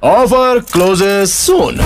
Offer closes soon.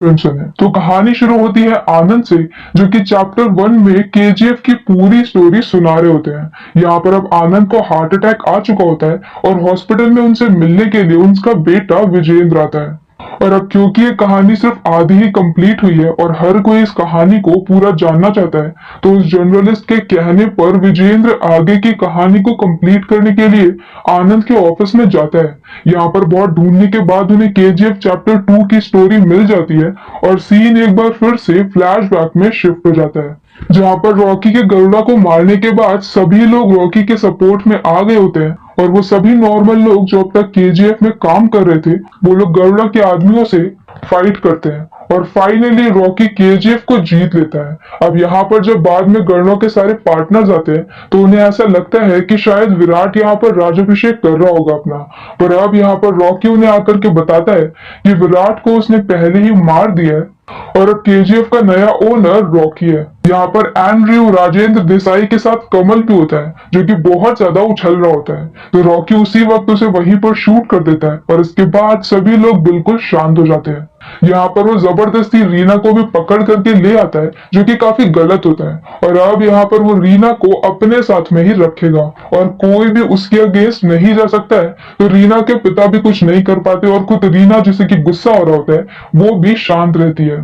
सुने तो कहानी शुरू होती है आनंद से, जो कि चैप्टर 1 में केजीएफ की पूरी स्टोरी सुना रहे होते हैं। यहाँ पर अब आनंद को हार्ट अटैक आ चुका होता है और हॉस्पिटल में उनसे मिलने के लिए उनका बेटा विजेंद्र आता है। और अब क्योंकि ये कहानी सिर्फ आधी ही कंप्लीट हुई है और हर कोई इस कहानी को पूरा जानना चाहता है, तो उस जर्नलिस्ट के कहने पर विजेंद्र आगे की कहानी को कंप्लीट करने के लिए आनंद के ऑफिस में जाता है। यहाँ पर बहुत ढूंढने के बाद उन्हें केजीएफ चैप्टर 2 की स्टोरी मिल जाती है और सीन एक बार फिर से फ्लैशबैक में शिफ्ट हो जाता है, जहाँ पर रॉकी के गरुड़ा को मारने के बाद सभी लोग रॉकी के सपोर्ट में आ गए होते हैं और वो सभी नॉर्मल लोग जो अब तक केजीएफ में काम कर रहे थे, वो लोग गरुड़ा के आदमियों से फाइट करते हैं और फाइनली रॉकी केजीएफ को जीत लेता है। अब यहाँ पर जब बाद में गरुड़ा के सारे पार्टनर्स आते हैं तो उन्हें ऐसा लगता है कि शायद विराट यहाँ पर राज्याभिषेक कर रहा होगा अपना, पर अब यहाँ पर रॉकी उन्हें आकर के बताता है कि विराट को उसने पहले ही मार दिया है और अब केजीएफ का नया ओनर रॉकी है। यहाँ पर एंड्रयू राजेंद्र देसाई के साथ कमल भी होता है, जो कि बहुत ज्यादा उछल रहा होता है, तो रॉकी उसी वक्त उसे वहीं पर शूट कर देता है और इसके बाद सभी लोग बिल्कुल शांत हो जाते हैं। यहाँ पर वो जबरदस्ती रीना को भी पकड़ करके ले आता है, जो कि काफी गलत होता है, और अब यहाँ पर वो रीना को अपने साथ में ही रखेगा और कोई भी उसके अगेंस्ट नहीं जा सकता है। तो रीना के पिता भी कुछ नहीं कर पाते और खुद रीना जिसे कि गुस्सा हो रहा होता है वो भी शांत रहती है।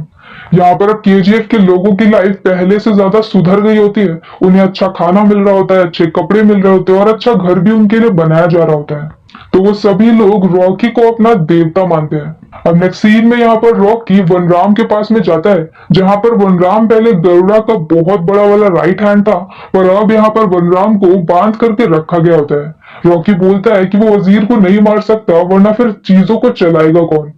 यहाँ पर अब केजीएफ के लोगों की लाइफ पहले से ज्यादा सुधर गई होती है, उन्हें अच्छा खाना मिल रहा होता है, अच्छे कपड़े मिल रहे होते हैं और अच्छा घर भी उनके लिए बनाया जा रहा होता है, तो वो सभी लोग रॉकी को अपना देवता मानते हैं। अब नेक्स्ट सीन में यहाँ पर रॉकी वनराम के पास में जाता है, जहाँ पर वनराम पहले गरुड़ा का बहुत बड़ा वाला राइट हैंड था, पर अब यहाँ पर वनराम को बांध करके रखा गया होता है। रॉकी बोलता है कि वो वजीर को नहीं मार सकता, वरना फिर चीजों को चलाएगा कौन।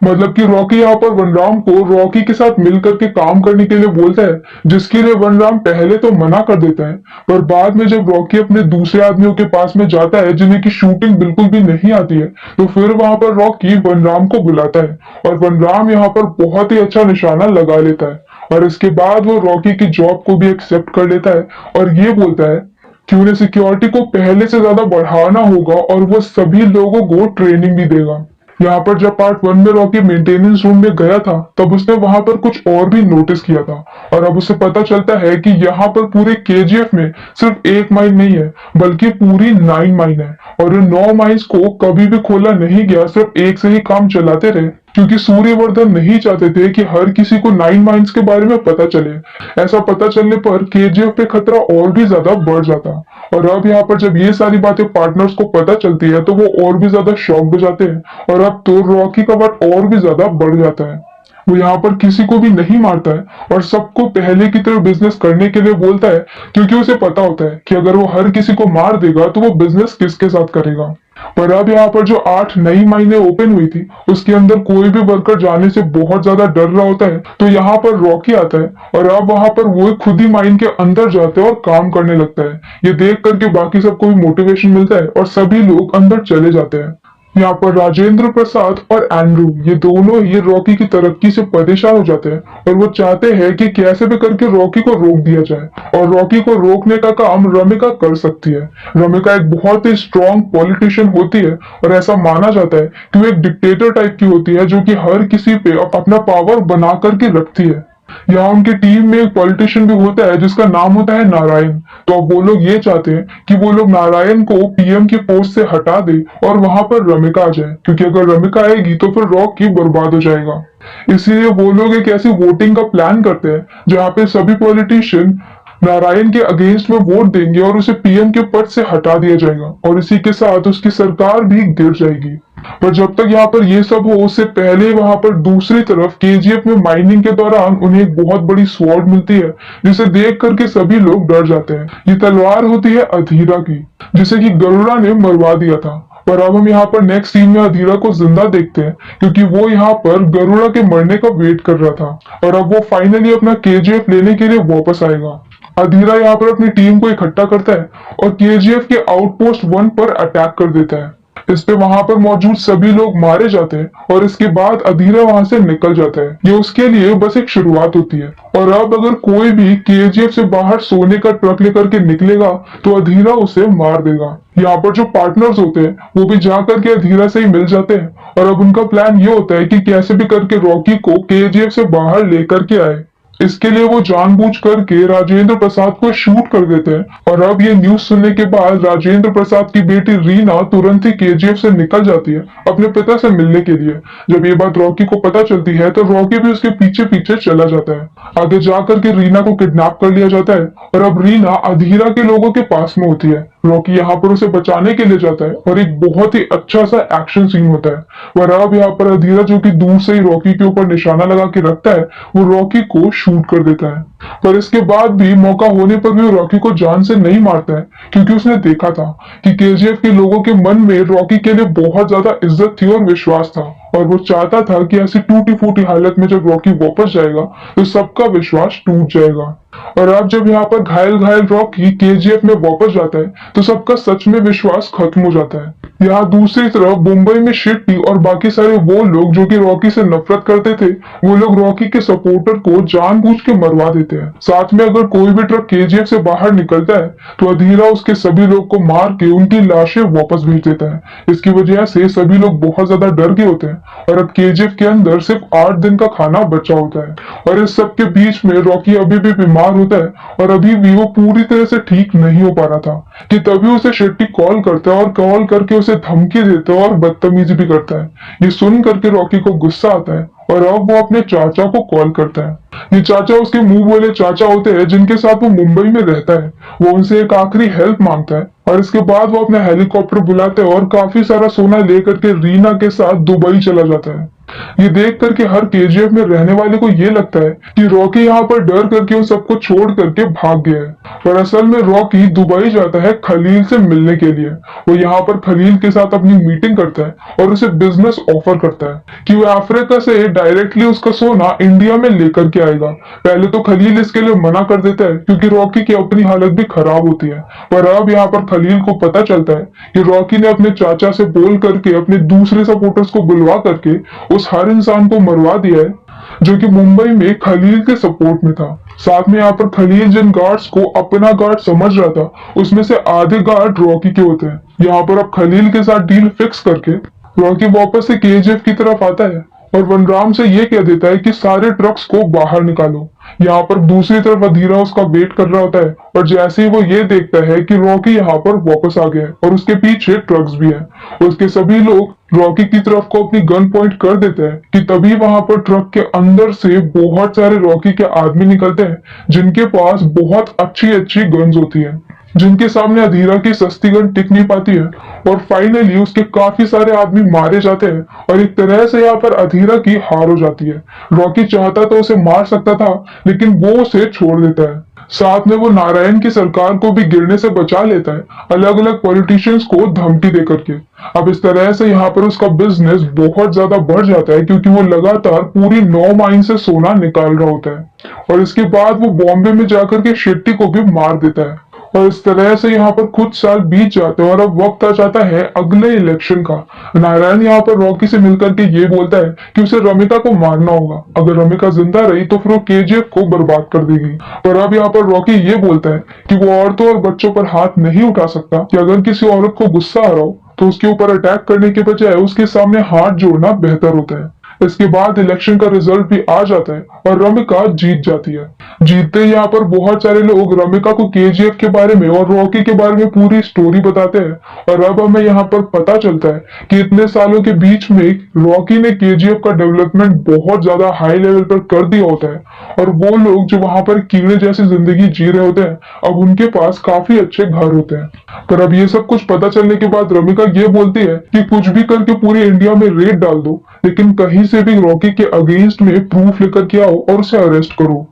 मतलब कि रॉकी यहाँ पर वनराम को रॉकी के साथ मिलकर के काम करने के लिए बोलता है, जिसके लिए वनराम पहले तो मना कर देता है, पर बाद में जब रॉकी अपने दूसरे आदमियों के पास में जाता है जिन्हें की शूटिंग बिल्कुल भी नहीं आती है, तो फिर वहां पर रॉकी वनराम को बुलाता है और वनराम यहाँ पर बहुत ही अच्छा निशाना लगा लेता है और इसके बाद वो रॉकी की जॉब को भी एक्सेप्ट कर लेता है और ये बोलता है कि उन्हें सिक्योरिटी को पहले से ज्यादा बढ़ाना होगा और वो सभी लोगों को ट्रेनिंग भी देगा। यहाँ पर जब पार्ट 1 में रॉकी मेंटेनेंस रूम में गया था, तब उसने वहां पर कुछ और भी नोटिस किया था और अब उसे पता चलता है कि यहाँ पर पूरे केजीएफ में सिर्फ एक माइन नहीं है, बल्कि पूरी 9 माइन है और इन 9 माइंस को कभी भी खोला नहीं गया, सिर्फ एक से ही काम चलाते रहे, क्योंकि सूर्यवर्धन नहीं चाहते थे कि हर किसी को 9 माइंस के बारे में पता चले। ऐसा पता चलने पर केजीएफ पे खतरा और भी ज्यादा बढ़ जाता और अब यहाँ पर जब ये सारी बातें पार्टनर्स को पता चलती है तो वो और भी ज्यादा शॉक्ड हो जाते हैं और अब तो रॉकी का वट और भी ज्यादा बढ़ जाता है। वो यहाँ पर किसी को भी नहीं मारता है और सबको पहले की तरह बिजनेस करने के लिए बोलता है, क्योंकि उसे पता होता है कि अगर वो हर किसी को मार देगा तो वो बिजनेस किसके साथ करेगा। पर अब यहाँ पर जो 8 नई माइनें ओपन हुई थी, उसके अंदर कोई भी वर्कर जाने से बहुत ज्यादा डर रहा होता है, तो यहाँ पर रॉकी आता है और अब वहां पर वो खुद ही माइन के अंदर जाता है और काम करने लगता है। ये देख करके बाकी सबको भी मोटिवेशन मिलता है और सभी लोग अंदर चले जाते हैं। यहाँ पर राजेंद्र प्रसाद और एंड्रू ये दोनों ही रॉकी की तरक्की से परेशान हो जाते हैं और वो चाहते हैं कि कैसे भी करके रॉकी को रोक दिया जाए और रॉकी को रोकने का काम रमिका कर सकती है। रमिका एक बहुत ही स्ट्रॉन्ग पॉलिटिशियन होती है और ऐसा माना जाता है कि वो एक डिक्टेटर टाइप की होती है, जो कि हर किसी पे अपना पावर बना करके रखती है। यहाँ उनकी टीम में एक पॉलिटिशियन भी होता है जिसका नाम होता है नारायण, तो अब वो लोग ये चाहते हैं कि वो लोग नारायण को पीएम की पोस्ट से हटा दे और वहां पर रमिका आ जाए, क्योंकि अगर रमिका आएगी तो फिर रॉकी बर्बाद हो जाएगा। इसीलिए वो लोग एक ऐसी वोटिंग का प्लान करते हैं जहाँ पे सभी पॉलिटिशियन नारायण के अगेंस्ट में वोट देंगे और उसे पीएम के पद से हटा दिया जाएगा और इसी के साथ उसकी सरकार भी गिर जाएगी। पर जब तक यहाँ पर ये सब हो, उससे पहले वहां पर दूसरी तरफ केजीएफ में माइनिंग के दौरान उन्हें एक बहुत बड़ी स्वॉर्ड मिलती है, जिसे देख करके सभी लोग डर जाते हैं। ये तलवार होती है अधीरा की, जिसे कि गरुड़ा ने मरवा दिया था। पर अब हम यहाँ पर नेक्स्ट सीन में अधीरा को जिंदा देखते हैं, क्योंकि वो यहाँ पर गरुड़ा के मरने का वेट कर रहा था और अब वो फाइनली अपना केजीएफ लेने के लिए वापस आएगा। अधीरा यहाँ पर अपनी टीम को इकट्ठा करता है और केजीएफ के आउटपोस्ट 1 पर अटैक कर देता है। इस पे वहां पर मौजूद सभी लोग मारे जाते हैं और इसके बाद अधीरा वहां से निकल जाता है। ये उसके लिए बस एक शुरुआत होती है। और अब अगर कोई भी केजीएफ से बाहर सोने का ट्रक लेकर के निकलेगा तो अधीरा उसे मार देगा। यहाँ पर जो पार्टनर्स होते हैं वो भी जाकर के अधीरा से ही मिल जाते हैं और अब उनका प्लान ये होता है कि कैसे भी करके रॉकी को केजीएफ से बाहर लेकर के आए। इसके लिए वो जानबूझ करके राजेंद्र प्रसाद को शूट कर देते हैं। और अब ये न्यूज सुनने के बाद राजेंद्र प्रसाद की बेटी रीना तुरंत ही केजीएफ से निकल जाती है अपने पिता से मिलने के लिए। जब ये बात रॉकी को पता चलती है तो रॉकी भी उसके पीछे पीछे चला जाता है। आगे जाकर के रीना को किडनैप कर लिया जाता है और अब रीना अधीरा के लोगों के पास में होती है। रॉकी यहाँ पर उसे बचाने के लिए जाता है और एक बहुत ही अच्छा सा एक्शन सीन होता है। और अब यहाँ पर अधीरा जो कि दूर से ही रॉकी के ऊपर निशाना लगा के रखता है वो रॉकी को शूट कर देता है। पर इसके बाद भी मौका होने पर भी वो रॉकी को जान से नहीं मारता है क्योंकि उसने देखा था कि केजीएफ के लोगों के मन में रॉकी के लिए बहुत ज्यादा इज्जत थी और विश्वास था और वो चाहता था कि ऐसी टूटी फूटी हालत में जब रॉकी वापस जाएगा तो सबका विश्वास टूट जाएगा। और अब जब यहाँ पर घायल घायल रॉकी केजीएफ में वापस जाता है तो सबका सच में विश्वास खत्म हो जाता है। यहाँ दूसरी तरफ मुंबई में शेट्टी और बाकी सारे वो लोग जो कि रॉकी से नफरत करते थे वो लोग रॉकी के सपोर्टर को जानबूझ के मरवा देते हैं। साथ में अगर कोई भी ट्रक केजीएफ से बाहर निकलता है तो अधीरा उसके सभी लोग को मार के उनकी लाशें वापस भेज देता है। इसकी वजह से सभी लोग बहुत ज्यादा डर गए होते हैं और अब केजीएफ के अंदर सिर्फ 8 दिन का खाना बचा होता है। और इस सब के बीच में रॉकी अभी भी बीमार होता है और अभी भी वो पूरी तरह से ठीक नहीं हो पा रहा था कि तभी उसे शेट्टी कॉल करता है और कॉल करके उसे धमकी देता है और बदतमीजी भी करता है। ये सुन करके रॉकी को गुस्सा आता है और अब वो अपने चाचा को कॉल करता है। ये चाचा उसके मुंह बोले चाचा होते हैं जिनके साथ वो मुंबई में रहता है। वो उनसे एक आखिरी हेल्प मांगता है और इसके बाद वो अपना हेलीकॉप्टर बुलाता है और काफी सारा सोना लेकर के रीना के साथ दुबई चला जाता है। ये देख करके हर केजीएफ में रहने वाले को ये लगता है कि रॉकी यहाँ पर डर करके उन सबको छोड़ करके भाग गया है। पर असल में रॉकी दुबई जाता है खलील से मिलने के लिए। वो यहाँ पर खलील के साथ अपनी मीटिंग करता है और उसे बिजनेस ऑफर करता है कि वो अफ्रीका से डायरेक्टली उसका सोना इंडिया में लेकर के आएगा। पहले तो खलील इसके लिए मना कर देता है क्योंकि रॉकी की अपनी हालत भी खराब होती है। पर अब यहाँ पर खलील को पता चलता है कि रॉकी ने अपने चाचा से बोल करके अपने दूसरे सपोर्टर्स को बुलवा करके उस हर इंसान को मरवा दिया है जो कि मुंबई में खलील के सपोर्ट में था। साथ में यहाँ पर खलील जिन गार्ड्स को अपना गार्ड समझ रहा था उसमें से आधे गार्ड रॉकी के होते हैं। यहाँ पर अब खलील के साथ डील फिक्स करके रॉकी वापस से केजीएफ की तरफ आता है और वनराम से ये कह देता है कि सारे ट्रक्स को बाहर निकालो। यहाँ पर दूसरी तरफ अधीरा उसका वेट कर रहा होता है और जैसे ही वो ये देखता है कि रॉकी यहाँ पर वापस आ गया है और उसके पीछे ट्रक्स भी हैं, उसके सभी लोग रॉकी की तरफ को अपनी गन पॉइंट कर देते हैं कि तभी वहां पर ट्रक के अंदर से बहुत सारे रॉकी के आदमी निकलते हैं जिनके पास बहुत अच्छी अच्छी गन्स होती है जिनके सामने अधीरा की सस्ती गन टिक नहीं पाती है। और फाइनली उसके काफी सारे आदमी मारे जाते हैं और एक तरह से यहाँ पर अधीरा की हार हो जाती है। रॉकी चाहता तो उसे मार सकता था लेकिन वो उसे छोड़ देता है। साथ में वो नारायण की सरकार को भी गिरने से बचा लेता है अलग अलग पॉलिटिशियंस को धमकी दे करके। अब इस तरह से यहाँ पर उसका बिजनेस बहुत ज्यादा बढ़ जाता है क्योंकि वो लगातार पूरी 9 माइन से सोना निकाल रहा होता है और इसके बाद वो बॉम्बे में जाकर के शेट्टी को भी मार देता है। और इस तरह से यहाँ पर कुछ साल बीत जाते हैं और अब वक्त आ जाता है अगले इलेक्शन का। नारायण यहाँ पर रॉकी से मिलकर के ये बोलता है कि उसे रमिका को मारना होगा। अगर रमिका जिंदा रही तो फिर वो केजीएफ को बर्बाद कर देगी। पर अब यहाँ पर रॉकी ये बोलता है कि वो औरतों और बच्चों पर हाथ नहीं उठा सकता कि अगर किसी औरत को गुस्सा आ रहा हो तो उसके ऊपर अटैक करने के बजाय उसके सामने हाथ जोड़ना बेहतर होता है। इसके बाद इलेक्शन का रिजल्ट भी आ जाता है और रमिका जीत जाती है। जीतते ही यहाँ पर बहुत सारे लोग रमिका को केजीएफ के बारे में और रॉकी के बारे में पूरी स्टोरी बताते हैं और अब हमें यहाँ पर पता चलता है कि इतने सालों के बीच में रॉकी ने केजीएफ का डेवलपमेंट बहुत ज्यादा हाई लेवल पर कर दिया होता है और वो लोग जो वहां पर कीड़े जैसी जिंदगी जी रहे होते हैं अब उनके पास काफी अच्छे घर होते हैं। पर अब ये सब कुछ पता चलने के बाद रमिका ये बोलती है कि कुछ भी करके पूरी इंडिया में रेड डाल दो लेकिन कहीं से भी रॉकी के अगेंस्ट में प्रूफ लेकर के आओ और उसे अरेस्ट करो।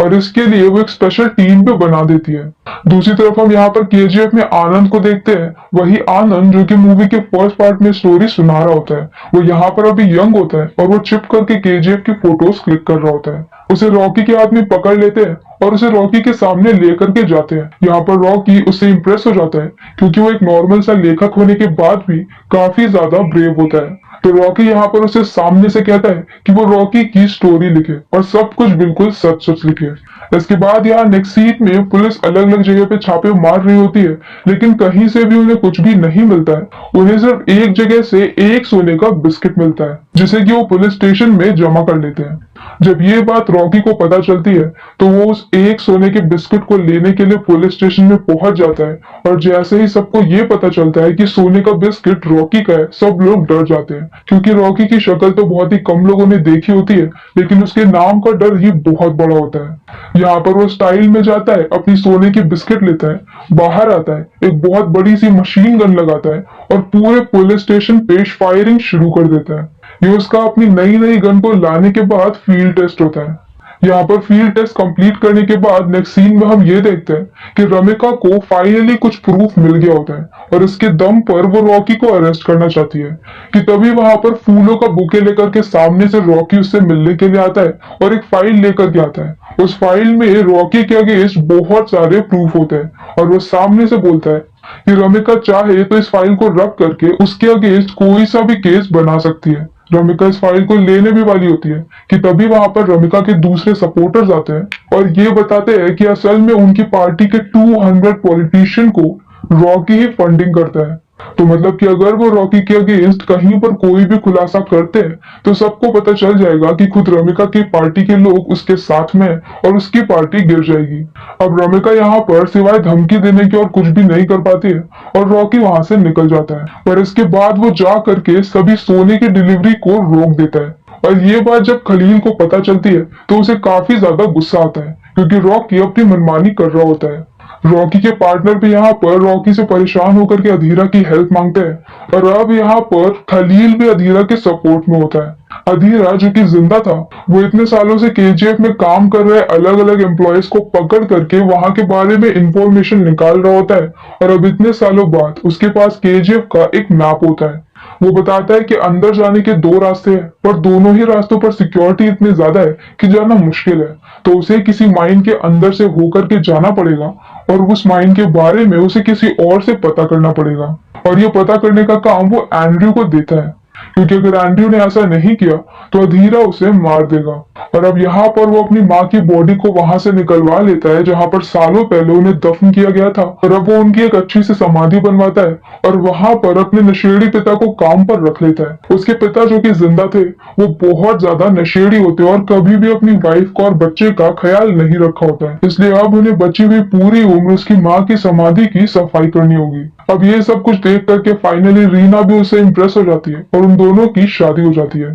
और इसके लिए वो एक स्पेशल टीम भी बना देती है। दूसरी तरफ हम यहाँ पर केजीएफ में आनंद को देखते हैं। वही आनंद जो कि मूवी के फर्स्ट पार्ट में स्टोरी सुना रहा होता है वो यहाँ पर अभी यंग होता है और वो चिप करके केजीएफ की फोटोज क्लिक कर रहा होता है। उसे रॉकी के आदमी पकड़ लेते हैं और उसे रॉकी के सामने लेकर के जाते हैं। यहाँ पर रॉकी उससे इम्प्रेस हो जाता है क्योंकि वो एक नॉर्मल सा लेखक होने के बाद भी काफी ज्यादा ब्रेव होता है। तो रॉकी यहाँ पर उसे सामने से कहता है कि वो रॉकी की स्टोरी लिखे और सब कुछ बिल्कुल सच सच लिखे। इसके बाद यहाँ नेक्स्ट सीट में पुलिस अलग अलग जगह पे छापे मार रही होती है, लेकिन कहीं से भी उन्हें कुछ भी नहीं मिलता है। उन्हें सिर्फ एक जगह से एक सोने का बिस्किट मिलता है जिसे कि वो पुलिस स्टेशन में जमा कर लेते हैं। जब ये बात रॉकी को पता चलती है तो वो उस एक सोने के बिस्किट को लेने के लिए पुलिस स्टेशन में पहुंच जाता है, और जैसे ही सबको ये पता चलता है कि सोने का बिस्किट रॉकी का है, सब लोग डर जाते हैं क्योंकि रॉकी की शक्ल तो बहुत ही कम लोगों ने देखी होती है, लेकिन उसके नाम का डर ही बहुत बड़ा होता है। यहाँ पर वो स्टाइल में जाता है, अपनी सोने की बिस्किट लेता है, बाहर आता है, एक बहुत बड़ी सी मशीन गन लगाता है और पूरे पुलिस स्टेशन पे फायरिंग शुरू कर देता है। ये उसका अपनी नई नई गन को लाने के बाद फील्ड टेस्ट होता है। यहाँ पर फील्ड टेस्ट कंप्लीट करने के बाद नेक्स्ट सीन में हम ये देखते हैं कि रमिका को फाइनली कुछ प्रूफ मिल गया होता है और इसके दम पर वो रॉकी को अरेस्ट करना चाहती है कि तभी वहां पर फूलों का बुके लेकर के सामने से रॉकी उससे मिलने के लिए आता है और एक फाइल लेकर के आता है। उस फाइल में रॉकी के अगेंस्ट बहुत सारे प्रूफ होते हैं और वो सामने से बोलता है कि रमिका चाहे तो इस फाइल को रख करके उसके अगेंस्ट कोई सा भी केस बना सकती है। रमिका इस फाइल को लेने भी वाली होती है कि तभी वहां पर रमिका के दूसरे सपोर्टर्स आते हैं और ये बताते हैं कि असल में उनकी पार्टी के 200 पॉलिटिशियन को रॉकी ही फंडिंग करता है। तो मतलब कि अगर वो रॉकी के अगेंस्ट कहीं पर कोई भी खुलासा करते हैं तो सबको पता चल जाएगा कि खुद रमिका की पार्टी के लोग उसके साथ में और उसकी पार्टी गिर जाएगी। अब रमिका यहाँ पर सिवाय धमकी देने के और कुछ भी नहीं कर पाती है और रॉकी वहां से निकल जाता है, पर इसके बाद वो जा करके सभी सोने की डिलीवरी को रोक देता है। और ये बात जब खलील को पता चलती है तो उसे काफी ज्यादा गुस्सा आता है क्योंकि रॉकी अपनी मनमानी कर रहा होता है। रॉकी के पार्टनर भी यहाँ पर रॉकी से परेशान होकर के अधीरा की हेल्प मांगते हैं और अब यहाँ पर खलील भी अधीरा के सपोर्ट में होता है। अधीरा जो कि जिंदा था, वो इतने सालों से केजीएफ में काम कर रहे अलग अलग एम्प्लॉयज को पकड़ करके वहां के बारे में इंफॉर्मेशन निकाल रहा होता है और अब इतने सालों बाद उसके पास केजीएफ का एक मैप होता है। वो बताता है कि अंदर जाने के दो रास्ते हैं, पर दोनों ही रास्तों पर सिक्योरिटी इतनी ज्यादा है कि जाना मुश्किल है, तो उसे किसी माइन के अंदर से होकर के जाना पड़ेगा और उस माइन के बारे में उसे किसी और से पता करना पड़ेगा। और ये पता करने का काम वो एंड्रयू को देता है क्योंकि अगर एंड्रयू ने ऐसा नहीं किया तो अधीरा उसे मार देगा। और अब यहाँ पर वो अपनी माँ की बॉडी को वहां से निकलवा लेता है जहाँ पर सालों पहले उन्हें दफन किया गया था, और अब वो उनकी एक अच्छी सी समाधि बनवाता है और वहां पर अपने नशेड़ी पिता को काम पर रख लेता है। उसके पिता जो कि जिंदा थे वो बहुत ज्यादा नशेड़ी होते और कभी भी अपनी वाइफ का और बच्चे का ख्याल नहीं रखा होता है, इसलिए अब उन्हें बची हुई पूरी उम्र उसकी माँ की समाधि की सफाई करनी होगी। अब ये सब कुछ देख करके फाइनली रीना भी उससे इम्प्रेस हो जाती है और उन दोनों की शादी हो जाती है।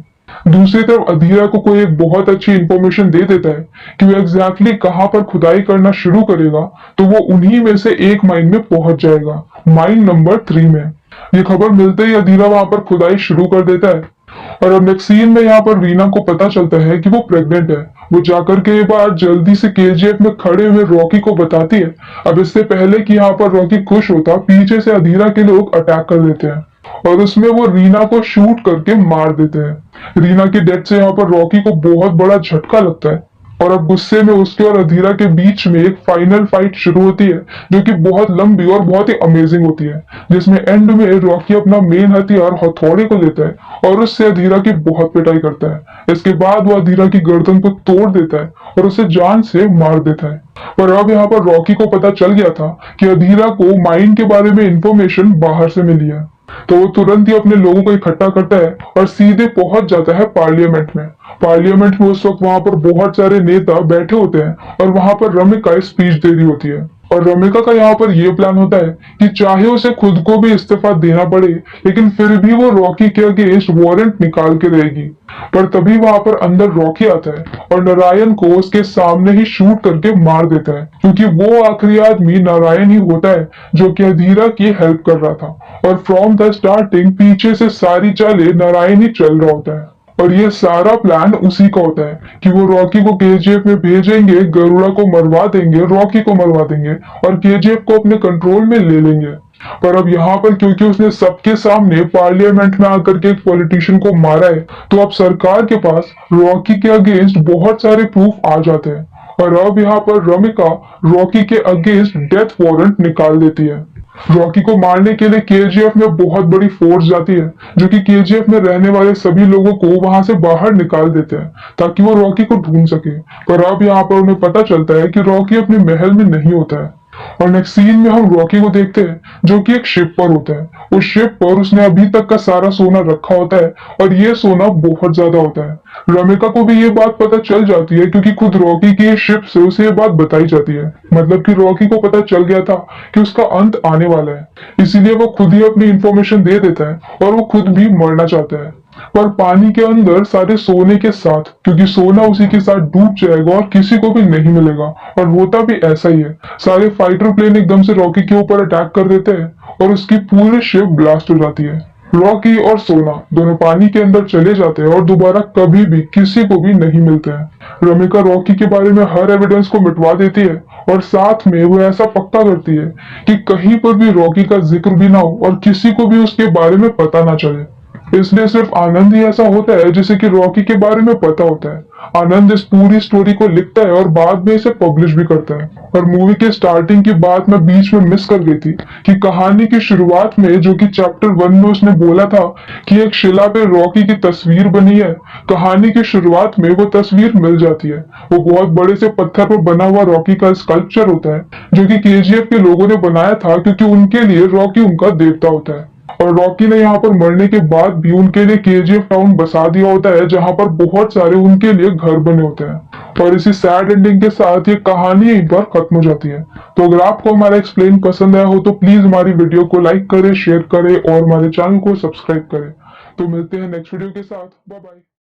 दूसरी तरफ अधीरा को कोई एक बहुत अच्छी इंफॉर्मेशन दे देता है कि वो एग्जैक्टली कहां पर खुदाई करना शुरू करेगा, तो वो उन्हीं में से एक माइन में पहुंच जाएगा, माइन नंबर 3 में। ये खबर मिलते ही अधीरा वहां पर खुदाई शुरू कर देता है और अब नेक्स्ट सीन में यहाँ पर रीना को पता चलता है कि वो प्रेग्नेंट है। वो जाकर के ये बात जल्दी से केजीएफ में खड़े हुए रॉकी को बताती है। अब इससे पहले कि यहाँ पर रॉकी खुश होता, पीछे से अधीरा के लोग अटैक कर देते हैं और उसमें वो रीना को शूट करके मार देते हैं। रीना की डेथ से यहाँ पर रॉकी को बहुत बड़ा झटका लगता है और अब गुस्से में उसके और अधीरा के बीच में एक फाइनल फाइट शुरू होती है जो कि बहुत लंबी और बहुत ही अमेजिंग होती है, जिसमें एंड में रॉकी अपना मेन हथियार हथौड़े को लेता है और उससे अधीरा की बहुत पिटाई करता है। इसके बाद वो अधीरा की गर्दन को तोड़ देता है और उसे जान से मार देता है। पर अब यहाँ पर रॉकी को पता चल गया था कि अधीरा को माइन के बारे में इंफॉर्मेशन बाहर से मिली है, तो वो तुरंत ही अपने लोगों को इकट्ठा करता है और सीधे पहुंच जाता है पार्लियामेंट में। पार्लियामेंट में उस वक्त वहां पर बहुत सारे नेता बैठे होते हैं और वहां पर रमिका स्पीच दे रही होती है और रमिका का यहाँ पर यह प्लान होता है कि चाहे उसे खुद को भी इस्तीफा देना पड़े, लेकिन फिर भी वो रॉकी के अगेंस्ट वारंट निकाल के रहेगी। पर तभी वहां पर अंदर रॉकी आता है और नारायण को उसके सामने ही शूट करके मार देता है, क्योंकि वो आखिरी आदमी नारायण ही होता है जो कि अधीरा की हेल्प कर रहा था और फ्रॉम द स्टार्टिंग पीछे से सारी चालें नारायण ही चल रहा होता है। और ये सारा प्लान उसी का होता है कि वो रॉकी को केजीएफ में भेजेंगे, गरुड़ा को मरवा देंगे, रॉकी को मरवा देंगे और केजीएफ को अपने कंट्रोल में ले लेंगे। पर अब यहाँ पर क्योंकि उसने सबके सामने पार्लियामेंट में आकर के एक पॉलिटिशियन को मारा है, तो अब सरकार के पास रॉकी के अगेंस्ट बहुत सारे प्रूफ आ जाते हैं और अब यहाँ पर रमिका रॉकी के अगेंस्ट डेथ वारंट निकाल देती है। रॉकी को मारने के लिए केजीएफ में बहुत बड़ी फोर्स जाती है, जो कि केजीएफ में रहने वाले सभी लोगों को वहां से बाहर निकाल देते हैं ताकि वो रॉकी को ढूंढ सके। पर अब यहाँ पर उन्हें पता चलता है कि रॉकी अपने महल में नहीं होता है। और नेक्स्ट सीन में हम रॉकी को देखते हैं जो कि एक शिप पर होता है। उस शिप पर उसने अभी तक का सारा सोना रखा होता है और ये सोना बहुत ज्यादा होता है। रमिका को भी ये बात पता चल जाती है क्योंकि खुद रॉकी की शिप से उसे ये बात बताई जाती है। मतलब कि रॉकी को पता चल गया था कि उसका अंत आने वाला है, इसीलिए वो खुद ही अपनी इंफॉर्मेशन दे देता है और वो खुद भी मरना चाहता है, पर पानी के अंदर सारे सोने के साथ, क्योंकि सोना उसी के साथ डूब जाएगा और किसी को भी नहीं मिलेगा। और होता भी ऐसा ही है। सारे फाइटर प्लेन एकदम से रॉकी के ऊपर अटैक कर देते हैं और उसकी पूरी शिप ब्लास्ट हो जाती है। रॉकी और सोना दोनों पानी के अंदर चले जाते हैं और दोबारा कभी भी किसी को भी नहीं मिलते हैं। रमिका रॉकी के बारे में हर एविडेंस को मिटवा देती है और साथ में वो ऐसा पक्का करती है कि कहीं पर भी रॉकी का जिक्र भी ना हो और किसी को भी उसके बारे में पता ना चले। इसलिए सिर्फ आनंद ही ऐसा होता है जिसे कि रॉकी के बारे में पता होता है। आनंद इस पूरी स्टोरी को लिखता है और बाद में इसे पब्लिश भी करता है। और मूवी के स्टार्टिंग की बात मैं बीच में मिस कर गई थी कि कहानी की शुरुआत में जो कि चैप्टर 1 में उसने बोला था कि एक शिला पे रॉकी की तस्वीर बनी है, कहानी की शुरुआत में वो तस्वीर मिल जाती है। वो बहुत बड़े से पत्थर पर बना हुआ रॉकी का स्कल्पचर होता है जो कि केजीएफ के लोगों ने बनाया था, क्योंकि उनके लिए रॉकी उनका देवता होता है। और रॉकी ने यहाँ पर मरने के बाद भी उनके लिए केजीएफ टाउन बसा दिया होता है, जहाँ पर बहुत सारे उनके लिए घर बने होते हैं। और इसी सैड एंडिंग के साथ ये कहानी एक बार खत्म हो जाती है। तो अगर आपको हमारा एक्सप्लेन पसंद आया हो तो प्लीज हमारी वीडियो को लाइक करें, शेयर करें और हमारे चैनल को सब्सक्राइब करें। तो मिलते हैं नेक्स्ट वीडियो के साथ। Bye bye.